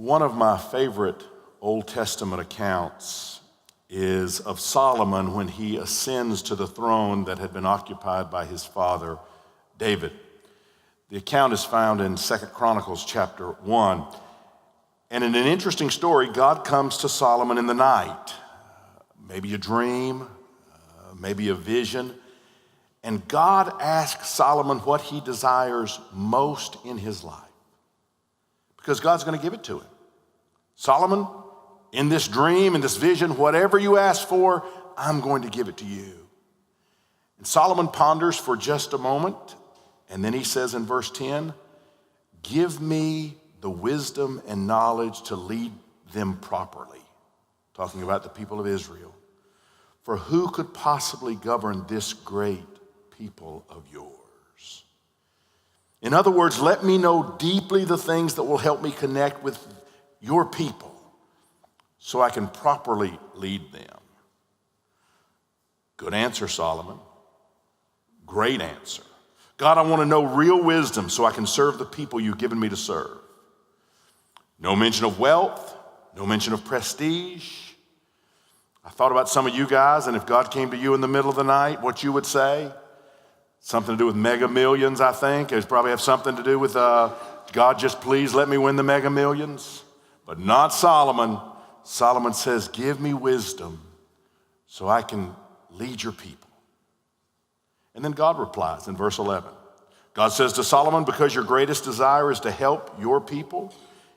One of my favorite Old Testament accounts is of Solomon when he ascends to the throne that had been occupied by his father, David. The account is found in 2 Chronicles chapter 1. And in an interesting story, God comes to Solomon in the night, maybe a dream, maybe a vision. And God asks Solomon what he desires most in his life, because God's going to give it to him. Solomon, in this dream, in this vision, whatever you ask for, I'm going to give it to you. And Solomon ponders for just a moment, and then he says in verse 10, give me the wisdom and knowledge to lead them properly. Talking about the people of Israel. For who could possibly govern this great people of yours? In other words, let me know deeply the things that will help me connect with your people so I can properly lead them. Good answer, Solomon. Great answer. God, I want to know real wisdom so I can serve the people you've given me to serve. No mention of wealth, no mention of prestige. I thought about some of you guys, and if God came to you in the middle of the night, what you would say. Something to do with mega millions, I think. It probably have something to do with, God, just please let me win the mega millions. But not Solomon. Solomon says, give me wisdom so I can lead your people. And then God replies in verse 11. God says to Solomon, because your greatest desire is to help your people,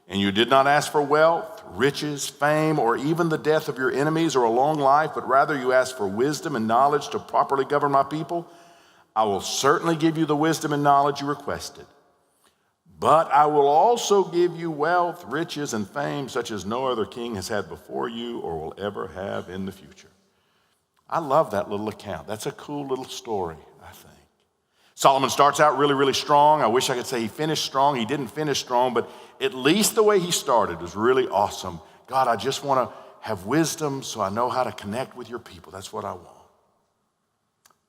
and you did not ask for wealth, riches, fame, or even the death of your enemies or a long life, but rather you asked for wisdom and knowledge to properly govern my people, I will certainly give you the wisdom and knowledge you requested. But I will also give you wealth, riches, and fame such as no other king has had before you or will ever have in the future. I love that little account. That's a cool little story, I think. Solomon starts out really, really strong. I wish I could say he finished strong. He didn't finish strong, but at least the way he started was really awesome. God, I just want to have wisdom so I know how to connect with your people. That's what I want.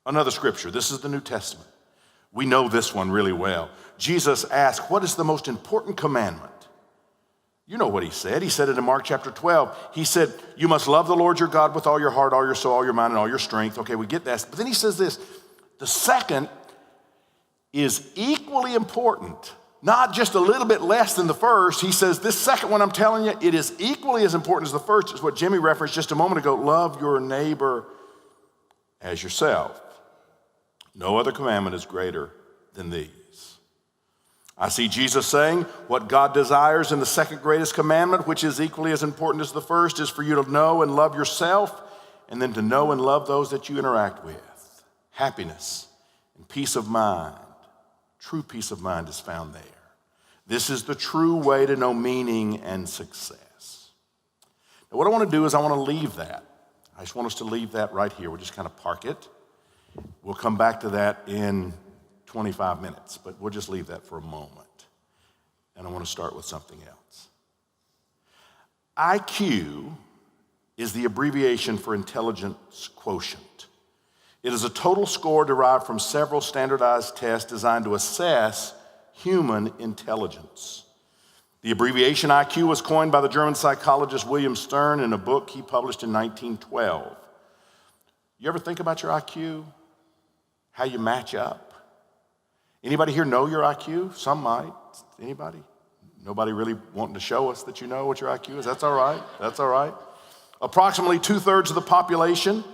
Another scripture. This is the New Testament. We know this one really well. Jesus asked, what is the most important commandment? You know what he said. He said it in Mark chapter 12. He said, you must love the Lord your God with all your heart, all your soul, all your mind, and all your strength. Okay, we get that. But then he says this, the second is equally important, not just a little bit less than the first. He says, this second one I'm telling you, it is equally as important as the first. It's what Jimmy referenced just a moment ago. Love your neighbor as yourself. No other commandment is greater than these. I see Jesus saying what God desires in the second greatest commandment, which is equally as important as the first, is for you to know and love yourself and then to know and love those that you interact with. Happiness and peace of mind. True peace of mind is found there. This is the true way to know meaning and success. Now, what I want to do is I want to leave that. I just want us to leave that right here. We'll just kind of park it. We'll come back to that in 25 minutes, but we'll just leave that for a moment. And I want to start with something else. IQ is the abbreviation for intelligence quotient. It is a total score derived from several standardized tests designed to assess human intelligence. The abbreviation IQ was coined by the German psychologist William Stern in a book he published in 1912. You ever think about your IQ? How you match up? Anybody here know your IQ? Some might. Anybody? Nobody really wanting to show us that you know what your IQ is? That's all right. That's all right. Approximately 2/3 of the population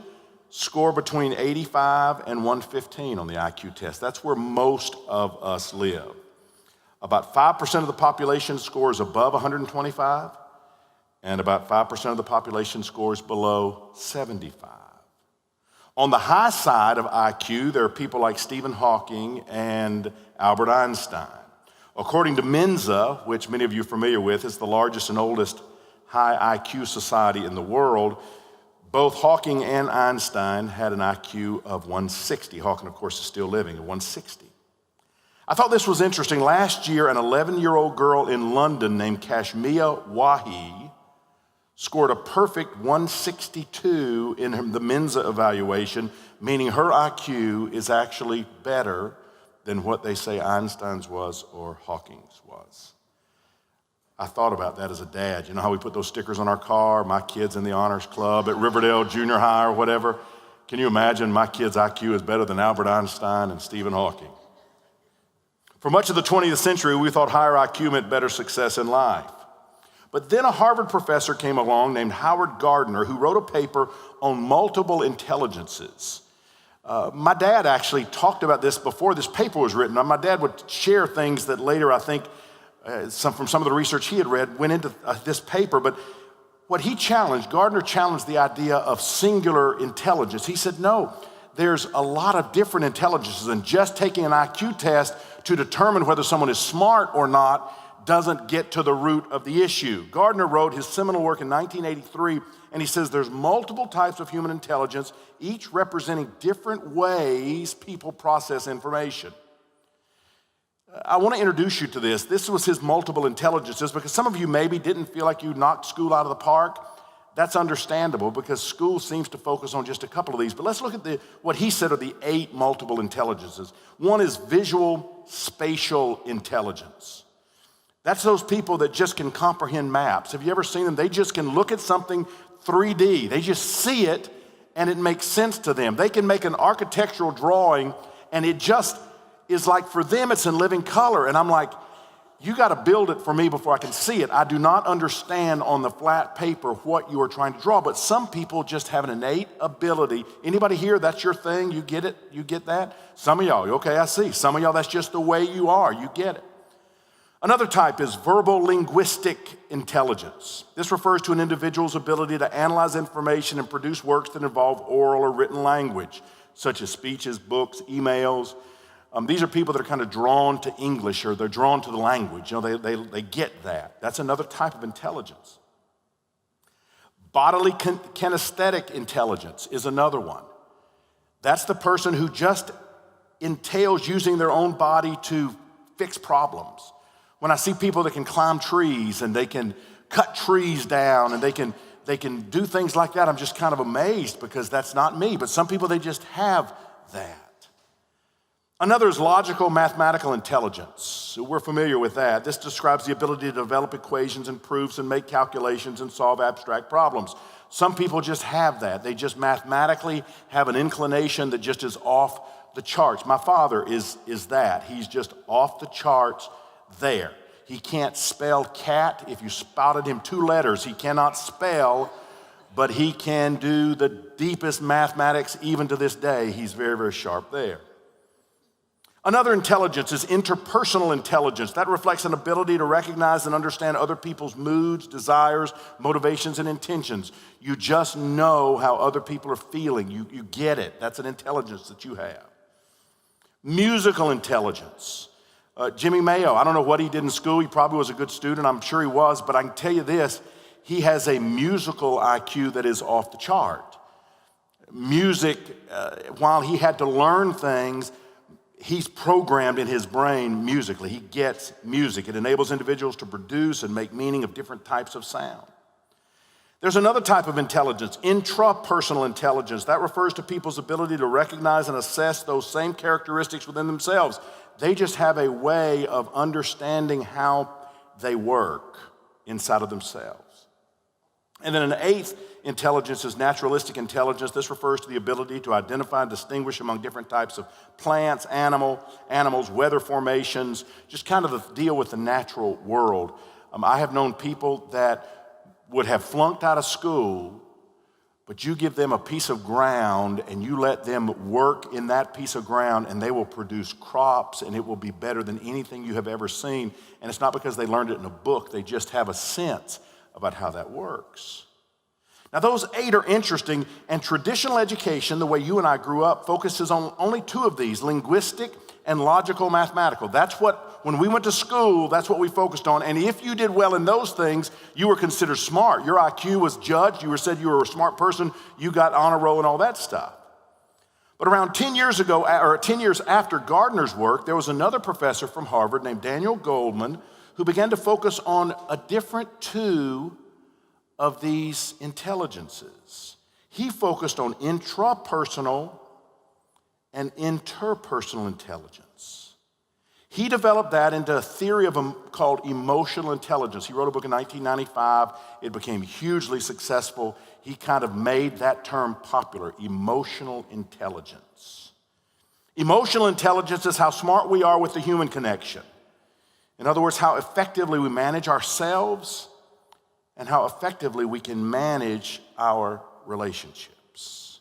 score between 85 and 115 on the IQ test. That's where most of us live. About 5% of the population scores above 125, and about 5% of the population scores below 75. On the high side of IQ, there are people like Stephen Hawking and Albert Einstein. According to Mensa, which many of you are familiar with, is the largest and oldest high IQ society in the world, both Hawking and Einstein had an IQ of 160. Hawking, of course, is still living at 160. I thought this was interesting. Last year, an 11-year-old girl in London named Kashmia Wahi scored a perfect 162 in the Mensa evaluation, meaning her IQ is actually better than what they say Einstein's was or Hawking's was. I thought about that as a dad. You know how we put those stickers on our car, my kid's in the honors club at Riverdale Junior High or whatever? Can you imagine my kid's IQ is better than Albert Einstein and Stephen Hawking? For much of the 20th century, we thought higher IQ meant better success in life. But then a Harvard professor came along named Howard Gardner who wrote a paper on multiple intelligences. My dad actually talked about this before this paper was written. My dad would share things that later, I think, from some of the research he had read, went into this paper. But what he challenged, Gardner challenged the idea of singular intelligence. He said, no, there's a lot of different intelligences, and just taking an IQ test to determine whether someone is smart or not doesn't get to the root of the issue. Gardner wrote his seminal work in 1983, and he says there's multiple types of human intelligence, each representing different ways people process information. I want to introduce you to this. This was his multiple intelligences, because some of you maybe didn't feel like you knocked school out of the park. That's understandable, because school seems to focus on just a couple of these. But let's look at what he said are the 8 multiple intelligences. One is visual spatial intelligence. That's those people that just can comprehend maps. Have you ever seen them? They just can look at something 3D. They just see it, and it makes sense to them. They can make an architectural drawing, and it just is like, for them, it's in living color. And I'm like, you got to build it for me before I can see it. I do not understand on the flat paper what you are trying to draw, but some people just have an innate ability. Anybody here, that's your thing? You get it? You get that? Some of y'all, okay, I see. Some of y'all, that's just the way you are. You get it. Another type is verbal linguistic intelligence. This refers to an individual's ability to analyze information and produce works that involve oral or written language, such as speeches, books, emails. These are people that are kind of drawn to English, or they're drawn to the language. You know, they get that. That's another type of intelligence. Bodily kinesthetic intelligence is another one. That's the person who just entails using their own body to fix problems. When I see people that can climb trees and they can cut trees down and they can do things like that, I'm just kind of amazed, because that's not me. But some people, they just have that. Another is logical mathematical intelligence. We're familiar with that. This describes the ability to develop equations and proofs and make calculations and solve abstract problems. Some people just have that. They just mathematically have an inclination that just is off the charts. My father is that. He's just off the charts there. He can't spell cat. If you spouted him 2 letters, he cannot spell, but he can do the deepest mathematics even to this day. He's very, very sharp there. Another intelligence is interpersonal intelligence. That reflects an ability to recognize and understand other people's moods, desires, motivations, and intentions. You just know how other people are feeling. You get it. That's an intelligence that you have. Musical intelligence. Jimmy Mayo, I don't know what he did in school. He probably was a good student. I'm sure he was. But I can tell you this, he has a musical IQ that is off the chart. Music, while he had to learn things, he's programmed in his brain musically. He gets music. It enables individuals to produce and make meaning of different types of sound. There's another type of intelligence, intrapersonal intelligence. That refers to people's ability to recognize and assess those same characteristics within themselves. They just have a way of understanding how they work inside of themselves. And then an 8th intelligence is naturalistic intelligence. This refers to the ability to identify and distinguish among different types of plants, animals, weather formations, just kind of the deal with the natural world. I have known people that would have flunked out of school, but you give them a piece of ground and you let them work in that piece of ground, and they will produce crops, and it will be better than anything you have ever seen. And it's not because they learned it in a book. They just have a sense about how that works. Now, those 8 are interesting, and traditional education, the way you and I grew up, focuses on only 2 of these, linguistic and logical mathematical. That's what, when we went to school, that's what we focused on. And if you did well in those things, you were considered smart. Your IQ was judged. You were said you were a smart person. You got honor roll and all that stuff. But around 10 years ago, or 10 years after Gardner's work, there was another professor from Harvard named Daniel Goleman who began to focus on a different 2 of these intelligences. He focused on intrapersonal and interpersonal intelligence. He developed that into a theory called emotional intelligence. He wrote a book in 1995. It became hugely successful. He kind of made that term popular, emotional intelligence. Emotional intelligence is how smart we are with the human connection. In other words, how effectively we manage ourselves and how effectively we can manage our relationships.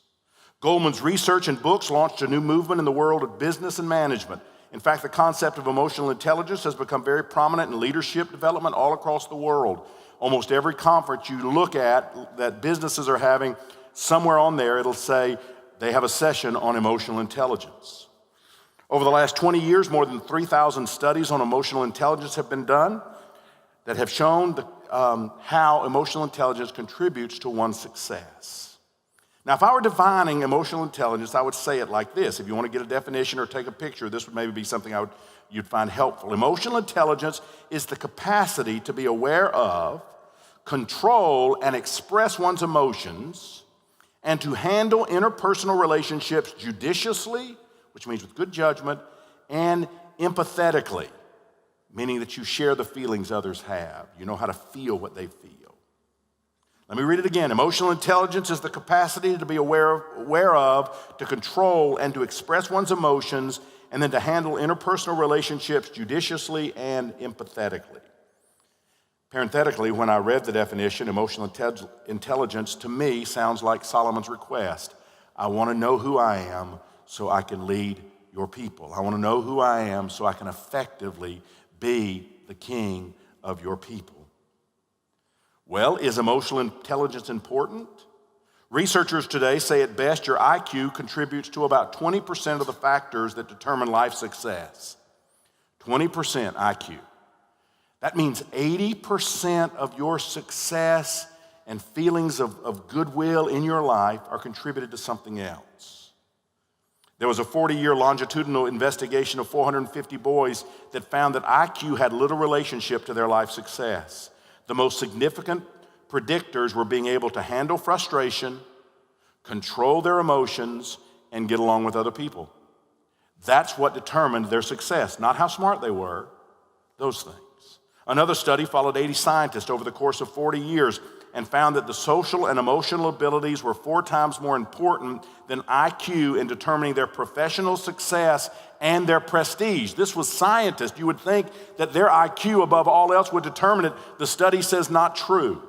Goldman's research and books launched a new movement in the world of business and management. In fact, the concept of emotional intelligence has become very prominent in leadership development all across the world. Almost every conference you look at that businesses are having, somewhere on there it'll say they have a session on emotional intelligence. Over the last 20 years, more than 3,000 studies on emotional intelligence have been done that have shown how emotional intelligence contributes to one's success. Now, if I were defining emotional intelligence, I would say it like this. If you want to get a definition or take a picture, this would maybe be something you'd find helpful. Emotional intelligence is the capacity to be aware of, control, and express one's emotions, and to handle interpersonal relationships judiciously, which means with good judgment, and empathetically, meaning that you share the feelings others have. You know how to feel what they feel. Let me read it again. Emotional intelligence is the capacity to be aware of, to control, and to express one's emotions, and then to handle interpersonal relationships judiciously and empathetically. Parenthetically, when I read the definition, emotional intelligence to me sounds like Solomon's request. I want to know who I am so I can lead your people. I want to know who I am so I can effectively be the king of your people. Well, is emotional intelligence important? Researchers today say at best your IQ contributes to about 20% of the factors that determine life success. 20% IQ. That means 80% of your success and feelings of goodwill in your life are contributed to something else. There was a 40-year longitudinal investigation of 450 boys that found that IQ had little relationship to their life success. The most significant predictors were being able to handle frustration, control their emotions, and get along with other people. That's what determined their success, not how smart they were, those things. Another study followed 80 scientists over the course of 40 years and found that the social and emotional abilities were 4 times more important than IQ in determining their professional success and their prestige. This was scientists. You would think that their IQ above all else would determine it. The study says not true.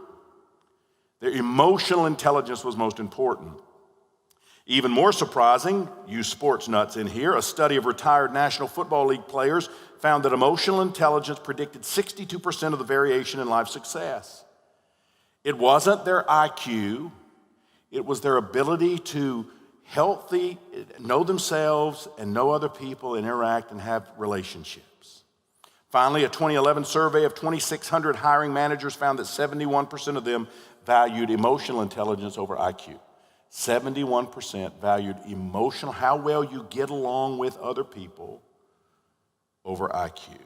Their emotional intelligence was most important. Even more surprising, you sports nuts in here, a study of retired National Football League players found that emotional intelligence predicted 62% of the variation in life success. It wasn't their IQ, it was their ability to know themselves and know other people, and interact and have relationships. Finally, a 2011 survey of 2,600 hiring managers found that 71% of them valued emotional intelligence over IQ. 71% valued how well you get along with other people over IQ.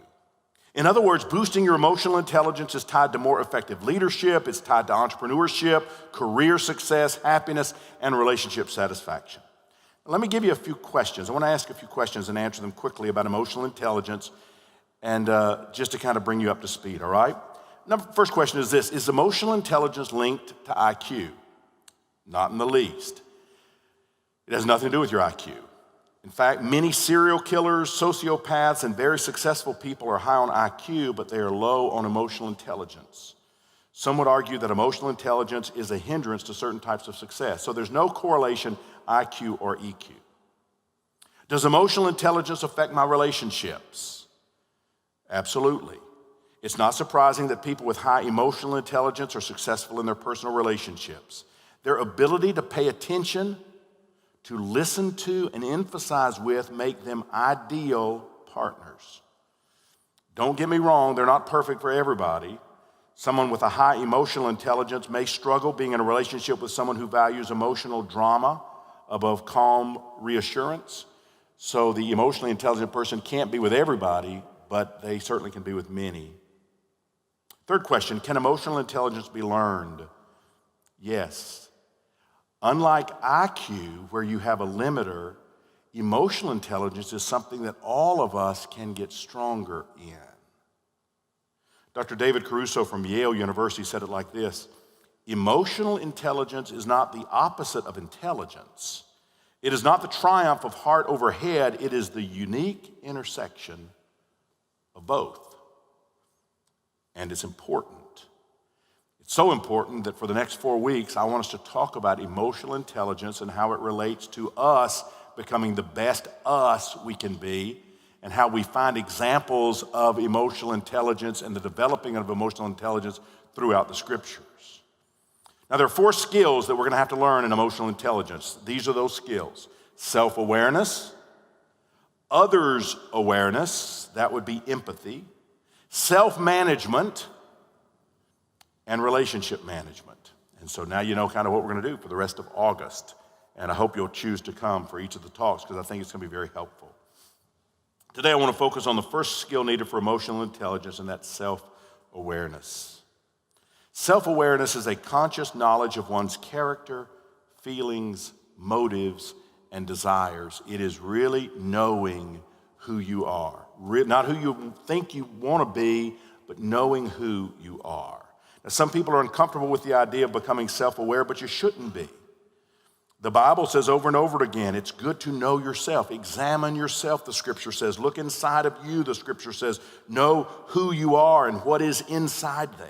In other words, boosting your emotional intelligence is tied to more effective leadership, it's tied to entrepreneurship, career success, happiness, and relationship satisfaction. Let me give you a few questions. I want to ask a few questions and answer them quickly about emotional intelligence, and just to kind of bring you up to speed, all right? First question is this: is emotional intelligence linked to IQ? Not in the least. It has nothing to do with your IQ. In fact, many serial killers, sociopaths, and very successful people are high on IQ, but they are low on emotional intelligence. Some would argue that emotional intelligence is a hindrance to certain types of success. So there's no correlation, IQ or EQ. Does emotional intelligence affect my relationships? Absolutely. It's not surprising that people with high emotional intelligence are successful in their personal relationships. Their ability to pay attention, to listen to, and emphasize with make them ideal partners. Don't get me wrong, they're not perfect for everybody. Someone with a high emotional intelligence may struggle being in a relationship with someone who values emotional drama above calm reassurance. So the emotionally intelligent person can't be with everybody, but they certainly can be with many. Third question, can emotional intelligence be learned? Yes. Unlike IQ, where you have a limiter, emotional intelligence is something that all of us can get stronger in. Dr. David Caruso from Yale University said it like this: emotional intelligence is not the opposite of intelligence. It is not the triumph of heart over head. It is the unique intersection of both. And it's important. It's so important that for the next 4 weeks, I want us to talk about emotional intelligence and how it relates to us becoming the best us we can be, and how we find examples of emotional intelligence and the developing of emotional intelligence throughout the scriptures. Now, there are 4 skills that we're going to have to learn in emotional intelligence. These are those skills: self-awareness, others' awareness, that would be empathy, self-management, and relationship management. And so now you know kind of what we're going to do for the rest of August. And I hope you'll choose to come for each of the talks, because I think it's going to be very helpful. Today I want to focus on the first skill needed for emotional intelligence, and that's self-awareness. Self-awareness is a conscious knowledge of one's character, feelings, motives, and desires. It is really knowing who you are. Not who you think you want to be, but knowing who you are. Now, some people are uncomfortable with the idea of becoming self-aware, but you shouldn't be. The Bible says over and over again, it's good to know yourself. Examine yourself, the scripture says. Look inside of you, the scripture says. Know who you are and what is inside there.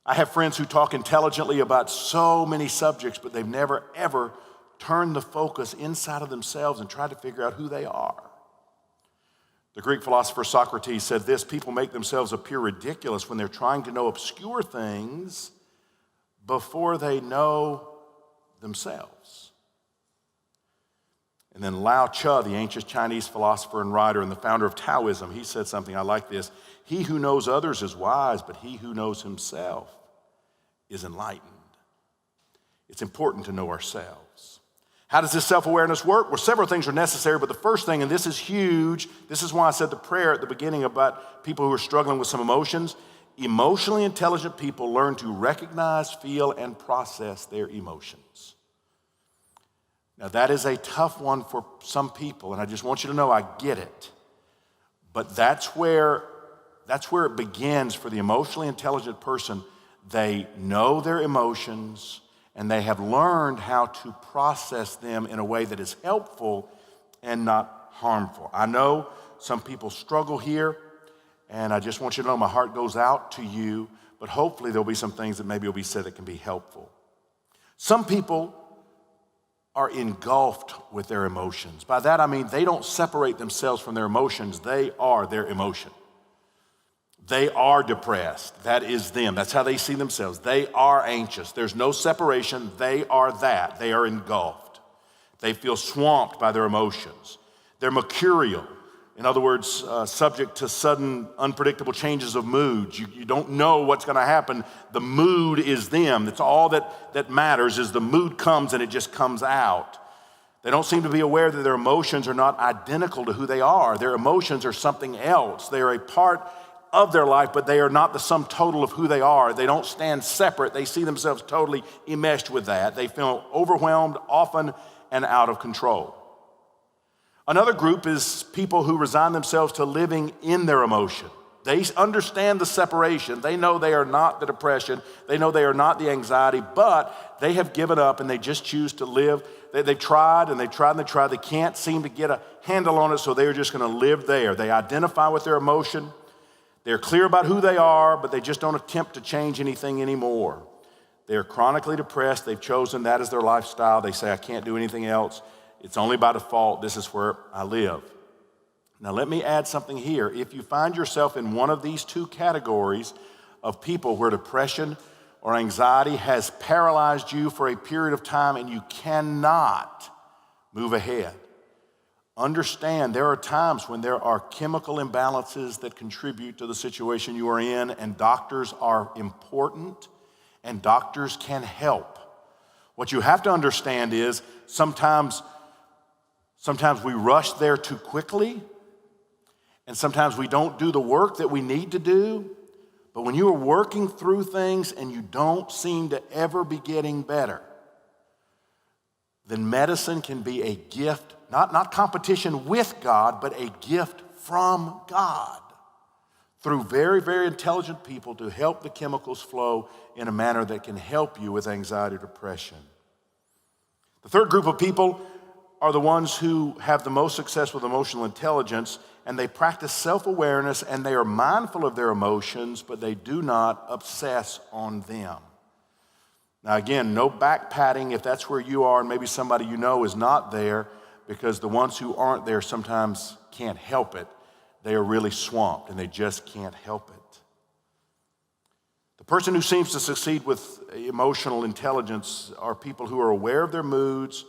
I have friends who talk intelligently about so many subjects, but they've never, ever turned the focus inside of themselves and tried to figure out who they are. The Greek philosopher Socrates said this: people make themselves appear ridiculous when they're trying to know obscure things before they know themselves. And then Lao Tzu, the ancient Chinese philosopher and writer and the founder of Taoism, he said something, I like this: he who knows others is wise, but he who knows himself is enlightened. It's important to know ourselves. How does this self-awareness work? Well, several things are necessary, but the first thing, and this is huge, this is why I said the prayer at the beginning about people who are struggling with some emotions. Emotionally intelligent people learn to recognize, feel, and process their emotions. Now, that is a tough one for some people, and I just want you to know I get it. But that's where it begins for the emotionally intelligent person. They know their emotions, and they have learned how to process them in a way that is helpful and not harmful. I know some people struggle here, and I just want you to know my heart goes out to you, but hopefully there'll be some things that maybe will be said that can be helpful. Some people are engulfed with their emotions. By that I mean they don't separate themselves from their emotions. They are their emotion. They are depressed. That is them. That's how they see themselves. They are anxious. There's no separation. They are that. They are engulfed. They feel swamped by their emotions. They're mercurial. In other words, subject to sudden, unpredictable changes of moods. You don't know what's going to happen. The mood is them. That's all that matters, is the mood comes and it just comes out. They don't seem to be aware that their emotions are not identical to who they are. Their emotions are something else. They are a part of their life, but they are not the sum total of who they are. They don't stand separate. They see themselves totally enmeshed with that. They feel overwhelmed often and out of control. Another group is people who resign themselves to living in their emotion. They understand the separation. They know they are not the depression. They know they are not the anxiety, but they have given up and they just choose to live. They've tried and they've tried and they've tried. They can't seem to get a handle on it, so they're just going to live there. They identify with their emotion. They're clear about who they are, but they just don't attempt to change anything anymore. They're chronically depressed. They've chosen that as their lifestyle. They say, I can't do anything else. It's only by default. This is where I live. Now, let me add something here. If you find yourself in one of these two categories of people where depression or anxiety has paralyzed you for a period of time and you cannot move ahead, understand there are times when there are chemical imbalances that contribute to the situation you are in, and doctors are important and doctors can help. What you have to understand is sometimes we rush there too quickly, and sometimes we don't do the work that we need to do. But when you are working through things and you don't seem to ever be getting better, then medicine can be a gift, not competition with God, but a gift from God through very, very intelligent people to help the chemicals flow in a manner that can help you with anxiety or depression. The third group of people are the ones who have the most success with emotional intelligence, and they practice self-awareness and they are mindful of their emotions, but they do not obsess on them. Now again, no back patting if that's where you are and maybe somebody you know is not there, because the ones who aren't there sometimes can't help it. They are really swamped and they just can't help it. The person who seems to succeed with emotional intelligence are people who are aware of their moods.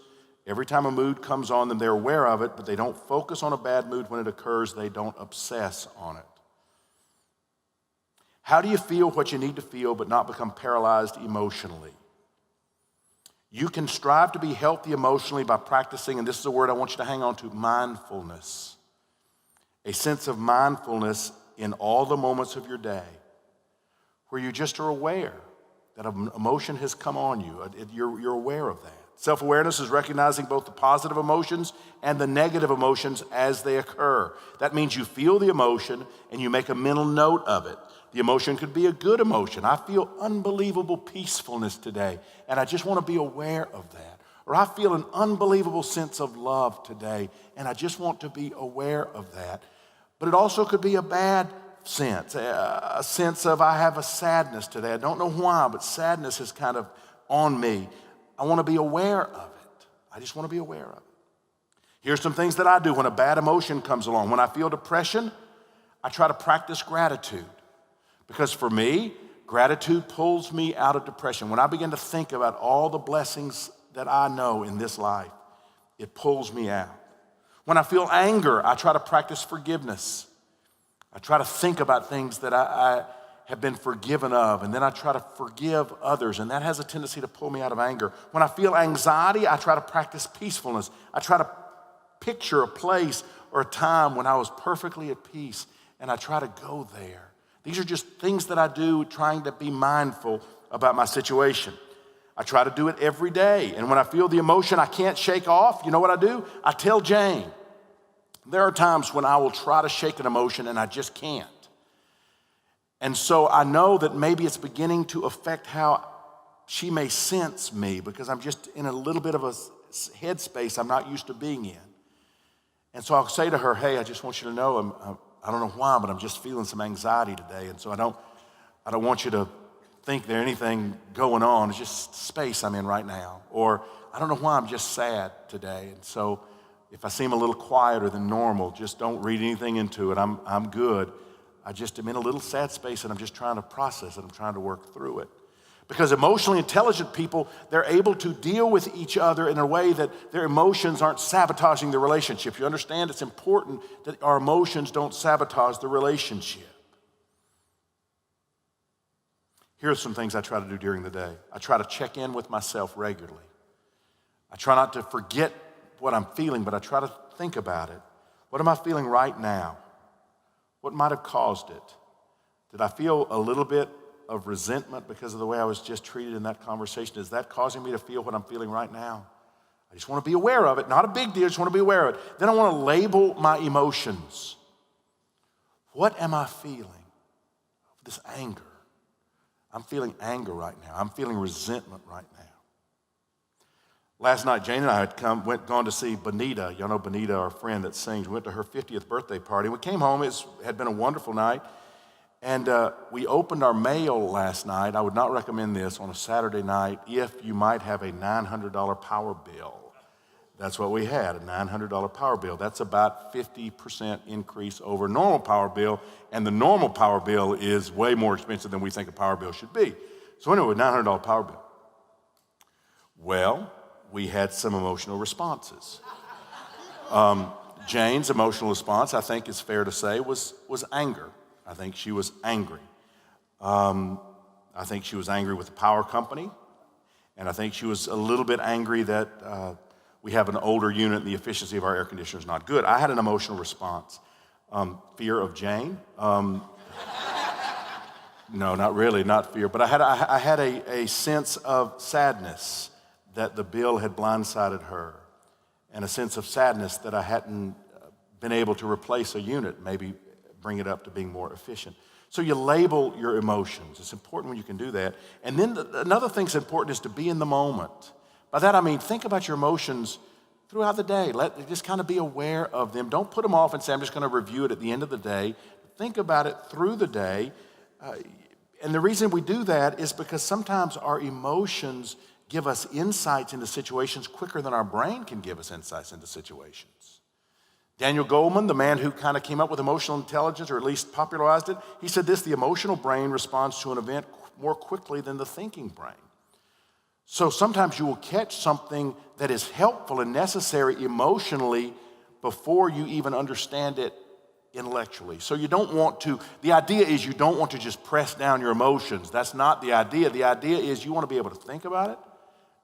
Every time a mood comes on them, they're aware of it, but they don't focus on a bad mood when it occurs. They don't obsess on it. How do you feel what you need to feel but not become paralyzed emotionally? You can strive to be healthy emotionally by practicing, and this is a word I want you to hang on to, mindfulness. A sense of mindfulness in all the moments of your day where you just are aware that an emotion has come on you. You're aware of that. Self-awareness is recognizing both the positive emotions and the negative emotions as they occur. That means you feel the emotion and you make a mental note of it. The emotion could be a good emotion. I feel unbelievable peacefulness today, and I just want to be aware of that. Or I feel an unbelievable sense of love today, and I just want to be aware of that. But it also could be a bad sense, a sense of I have a sadness today. I don't know why, but sadness is kind of on me. I want to be aware of it. I just want to be aware of it. Here's some things that I do when a bad emotion comes along. When I feel depression, I try to practice gratitude. Because for me, gratitude pulls me out of depression. When I begin to think about all the blessings that I know in this life, it pulls me out. When I feel anger, I try to practice forgiveness. I try to think about things that I have been forgiven of, and then I try to forgive others, and that has a tendency to pull me out of anger. When I feel anxiety, I try to practice peacefulness. I try to picture a place or a time when I was perfectly at peace, and I try to go there. These are just things that I do trying to be mindful about my situation. I try to do it every day, and when I feel the emotion I can't shake off, you know what I do? I tell Jane. There are times when I will try to shake an emotion and I just can't. And so I know that maybe it's beginning to affect how she may sense me because I'm just in a little bit of a headspace I'm not used to being in. And so I'll say to her, hey, I just want you to know, I don't know why, but I'm just feeling some anxiety today. And so I don't want you to think there's anything going on. It's just space I'm in right now. Or I don't know why, I'm just sad today. And so if I seem a little quieter than normal, just don't read anything into it. I'm good. I just am in a little sad space and I'm just trying to process it. I'm trying to work through it. Because emotionally intelligent people, they're able to deal with each other in a way that their emotions aren't sabotaging the relationship. You understand? It's important that our emotions don't sabotage the relationship. Here are some things I try to do during the day. I try to check in with myself regularly. I try not to forget what I'm feeling, but I try to think about it. What am I feeling right now? What might have caused it? Did I feel a little bit of resentment because of the way I was just treated in that conversation? Is that causing me to feel what I'm feeling right now? I just want to be aware of it. Not a big deal, just want to be aware of it. Then I want to label my emotions. What am I feeling? This anger. I'm feeling anger right now. I'm feeling resentment right now. Last night, Jane and I had gone to see Bonita. Y'all know Bonita, our friend that sings. We went to her 50th birthday party. We came home. It had been a wonderful night. And we opened our mail last night. I would not recommend this on a Saturday night if you might have a $900 power bill. That's what we had, a $900 power bill. That's about 50% increase over normal power bill. And the normal power bill is way more expensive than we think a power bill should be. So anyway, $900 power bill. Well, we had some emotional responses. Jane's emotional response, I think it's fair to say, was anger. I think she was angry. I think she was angry with the power company. And I think she was a little bit angry that we have an older unit and the efficiency of our air conditioner is not good. I had an emotional response. Fear of Jane. No, not really, not fear. But I had a sense of sadness that the bill had blindsided her, and a sense of sadness that I hadn't been able to replace a unit, maybe bring it up to being more efficient. So you label your emotions. It's important when you can do that. And then another thing that's important is to be in the moment. By that I mean think about your emotions throughout the day. Just kind of be aware of them. Don't put them off and say, I'm just going to review it at the end of the day. Think about it through the day. And the reason we do that is because sometimes our emotions give us insights into situations quicker than our brain can give us insights into situations. Daniel Goleman, the man who kind of came up with emotional intelligence, or at least popularized it, he said this: the emotional brain responds to an event more quickly than the thinking brain. So sometimes you will catch something that is helpful and necessary emotionally before you even understand it intellectually. So you don't want to, the idea is you don't want to just press down your emotions. That's not the idea. The idea is you want to be able to think about it,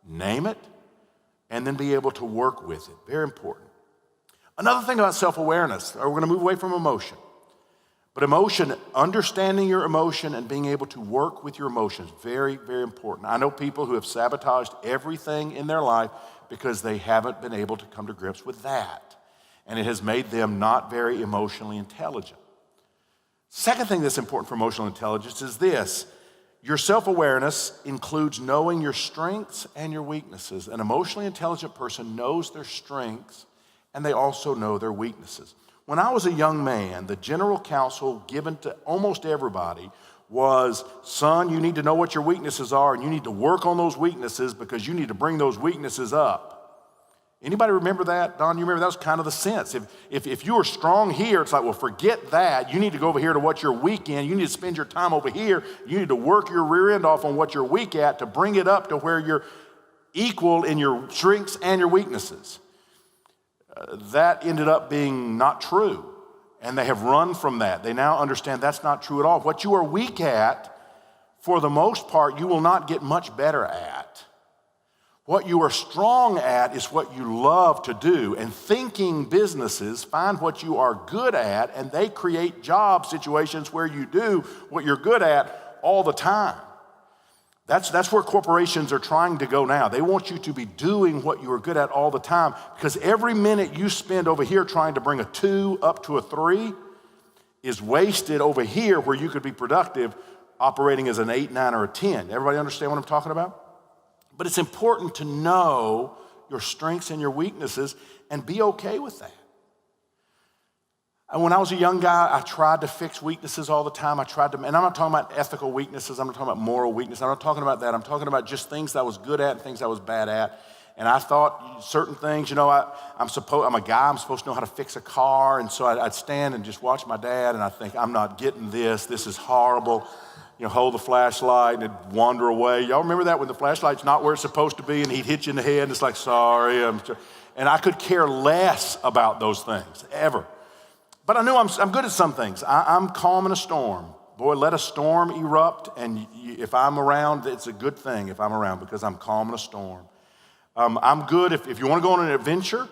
name it, and then be able to work with it. Very important. Another thing about self-awareness, we're going to move away from emotion. But emotion, understanding your emotion and being able to work with your emotions, very, very important. I know people who have sabotaged everything in their life because they haven't been able to come to grips with that. And it has made them not very emotionally intelligent. Second thing that's important for emotional intelligence is this: your self-awareness includes knowing your strengths and your weaknesses. An emotionally intelligent person knows their strengths and they also know their weaknesses. When I was a young man, the general counsel given to almost everybody was, son, you need to know what your weaknesses are and you need to work on those weaknesses because you need to bring those weaknesses up. Anybody remember that? Don, you remember that was kind of the sense. If you were strong here, it's like, well, forget that. You need to go over here to what you're weak in. You need to spend your time over here. You need to work your rear end off on what you're weak at to bring it up to where you're equal in your strengths and your weaknesses. That ended up being not true, and they have run from that. They now understand that's not true at all. What you are weak at, for the most part, you will not get much better at. What you are strong at is what you love to do, and thinking businesses find what you are good at, and they create job situations where you do what you're good at all the time. That's where corporations are trying to go now. They want you to be doing what you are good at all the time, because every minute you spend over here trying to bring a 2 up to a 3 is wasted over here where you could be productive operating as an 8, 9, or a 10. Everybody understand what I'm talking about? But it's important to know your strengths and your weaknesses and be okay with that. And when I was a young guy, I tried to fix weaknesses all the time. And I'm not talking about ethical weaknesses. I'm not talking about moral weakness. I'm not talking about that. I'm talking about just things that I was good at and things I was bad at. And I thought certain things, I'm a guy, I'm supposed to know how to fix a car. And so I'd stand and just watch my dad, and I think, I'm not getting this. This is horrible. Hold the flashlight and it'd wander away. Y'all remember that when the flashlight's not where it's supposed to be and he'd hit you in the head and it's like, sorry. And I could care less about those things, ever. But I knew I'm good at some things. I'm calm in a storm. Boy, let a storm erupt, and if I'm around, it's a good thing if I'm around because I'm calm in a storm. I'm good if you want to go on an adventure,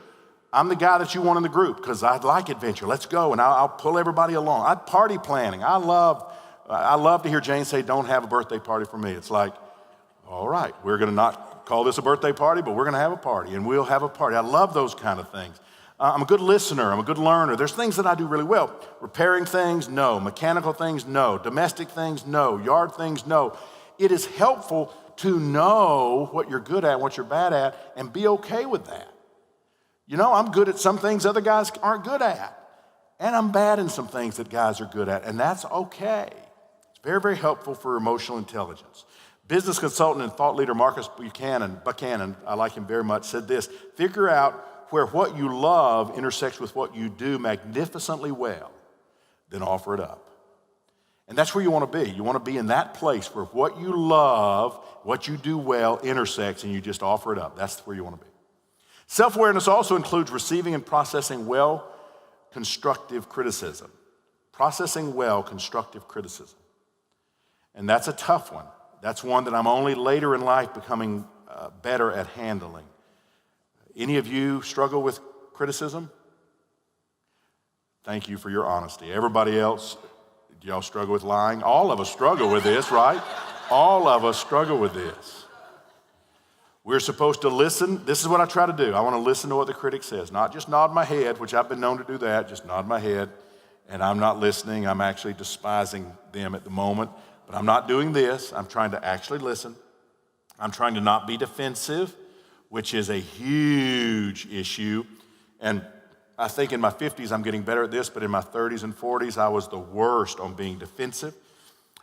I'm the guy that you want in the group because I like adventure. Let's go, and I'll pull everybody along. Party planning. I love to hear Jane say, don't have a birthday party for me. It's like, all right, we're going to not call this a birthday party, but we're going to have a party, and we'll have a party. I love those kind of things. I'm a good listener. I'm a good learner. There's things that I do really well. Repairing things, no. Mechanical things, no. Domestic things, no. Yard things, no. It is helpful to know what you're good at, what you're bad at, and be okay with that. I'm good at some things other guys aren't good at. And I'm bad in some things that guys are good at, and that's okay. It's very, very helpful for emotional intelligence. Business consultant and thought leader Marcus Buchanan, I like him very much, said this: figure out where what you love intersects with what you do magnificently well, then offer it up. And that's where you want to be. You want to be in that place where what you love, what you do well, intersects, and you just offer it up. That's where you want to be. Self-awareness also includes receiving and processing well constructive criticism. Processing well constructive criticism. And that's a tough one. That's one that I'm only later in life becoming better at handling. Any of you struggle with criticism? Thank you for your honesty. Everybody else, do y'all struggle with lying? All of us struggle with this, right? All of us struggle with this. We're supposed to listen. This is what I try to do. I want to listen to what the critic says, not just nod my head, which I've been known to do that, just nod my head, and I'm not listening. I'm actually despising them at the moment, but I'm not doing this. I'm trying to actually listen. I'm trying to not be defensive, which is a huge issue. And I think in my 50s I'm getting better at this, but in my 30s and 40s I was the worst on being defensive.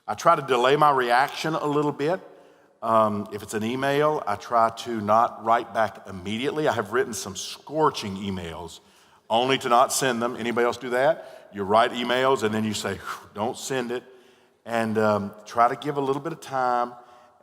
I try to delay my reaction a little bit. If it's an email, I try to not write back immediately. I have written some scorching emails only to not send them. Anybody else do that? You write emails and then you say, don't send it, and try to give a little bit of time.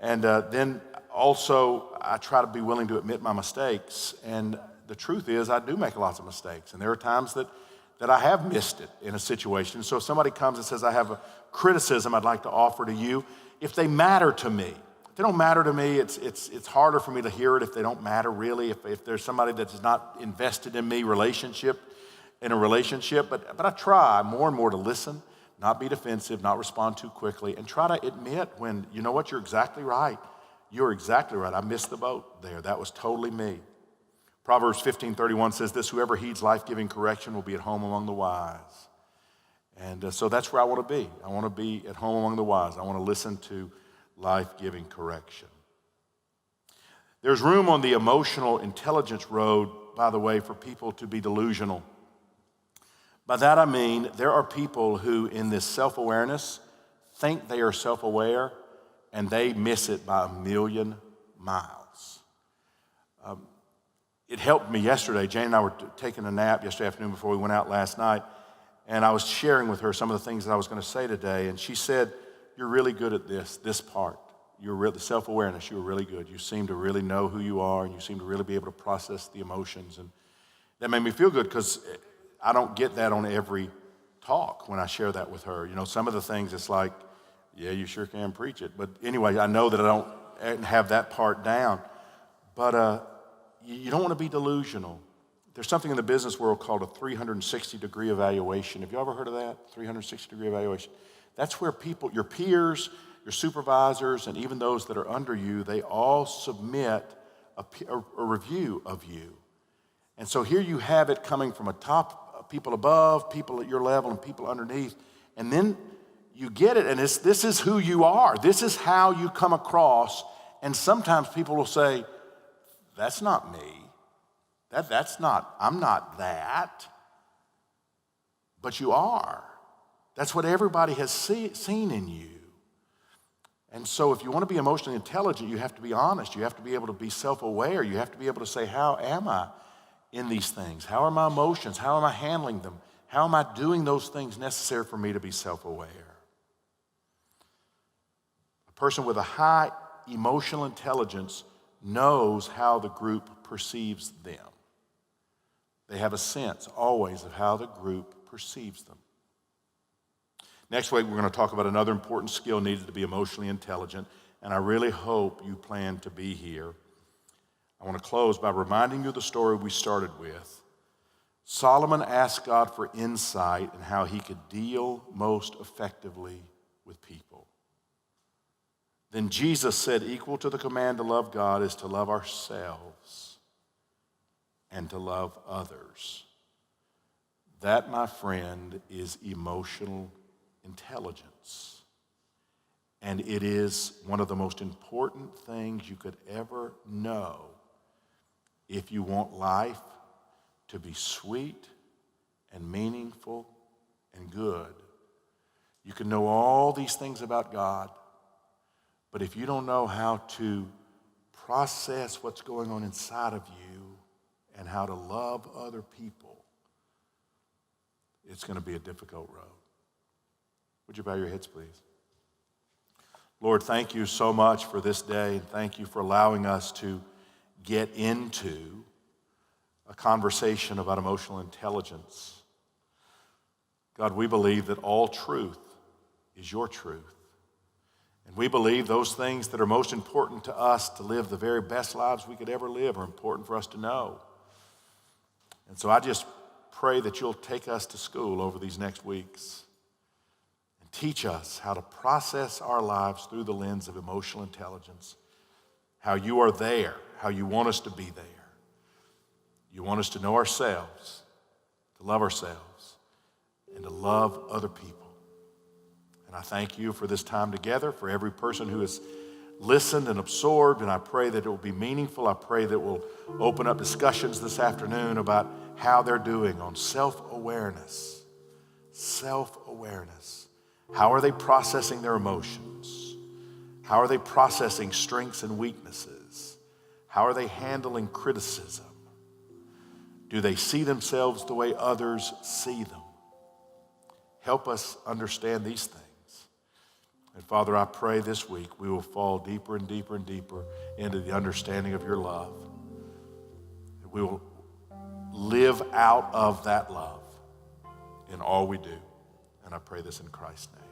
And then also I try to be willing to admit my mistakes. And the truth is I do make lots of mistakes. And there are times that I have missed it in a situation. So if somebody comes and says, I have a criticism I'd like to offer to you, if they matter to me, if they don't matter to me, it's harder for me to hear it if they don't matter really. If there's somebody that's not invested in me, in a relationship, but I try more and more to listen, not be defensive, not respond too quickly, and try to admit when, you know what, you're exactly right. You're exactly right. I missed the boat there. That was totally me. Proverbs 15:31 says this, whoever heeds life-giving correction will be at home among the wise. And so that's where I want to be. I want to be at home among the wise. I want to listen to life-giving correction. There's room on the emotional intelligence road, by the way, for people to be delusional. By that I mean there are people who in this self-awareness think they are self-aware and they miss it by a million miles. It helped me yesterday. Jane and I were taking a nap yesterday afternoon before we went out last night, and I was sharing with her some of the things that I was going to say today, and she said, you're really good at this part. The self-awareness, you're really good. You seem to really know who you are, and you seem to really be able to process the emotions, and that made me feel good because I don't get that on every talk when I share that with her. You know, some of the things it's like, yeah, you sure can preach it. But anyway, I know that I don't have that part down. But you don't want to be delusional. There's something in the business world called a 360-degree evaluation. Have you ever heard of that? 360-degree evaluation. That's where people, your peers, your supervisors, and even those that are under you, they all submit a review of you. And so here you have it coming from people above, people at your level, and people underneath. And then you get it, and this is who you are. This is how you come across. And sometimes people will say, that's not me. I'm not that. But you are. That's what everybody has seen in you. And so if you want to be emotionally intelligent, you have to be honest. You have to be able to be self-aware. You have to be able to say, how am I in these things? How are my emotions? How am I handling them? How am I doing those things necessary for me to be self-aware? A person with a high emotional intelligence knows how the group perceives them. They have a sense always of how the group perceives them. Next week, we're going to talk about another important skill needed to be emotionally intelligent, and I really hope you plan to be here. I want to close by reminding you of the story we started with. Solomon asked God for insight in how he could deal most effectively with people. Then Jesus said, equal to the command to love God is to love ourselves and to love others. That, my friend, is emotional intelligence. And it is one of the most important things you could ever know if you want life to be sweet and meaningful and good. You can know all these things about God, but if you don't know how to process what's going on inside of you and how to love other people, it's going to be a difficult road. Would you bow your heads, please? Lord, thank you so much for this day, and thank you for allowing us to get into a conversation about emotional intelligence. God, we believe that all truth is your truth. And we believe those things that are most important to us to live the very best lives we could ever live are important for us to know. And so I just pray that you'll take us to school over these next weeks and teach us how to process our lives through the lens of emotional intelligence. how you are there, how you want us to be there. You want us to know ourselves, to love ourselves, and to love other people. And I thank you for this time together, for every person who has listened and absorbed, and I pray that it will be meaningful. I pray that we'll open up discussions this afternoon about how they're doing on self-awareness. Self-awareness. How are they processing their emotions? How are they processing strengths and weaknesses? How are they handling criticism? Do they see themselves the way others see them? Help us understand these things. And Father, I pray this week we will fall deeper and deeper and deeper into the understanding of your love. That we will live out of that love in all we do. And I pray this in Christ's name.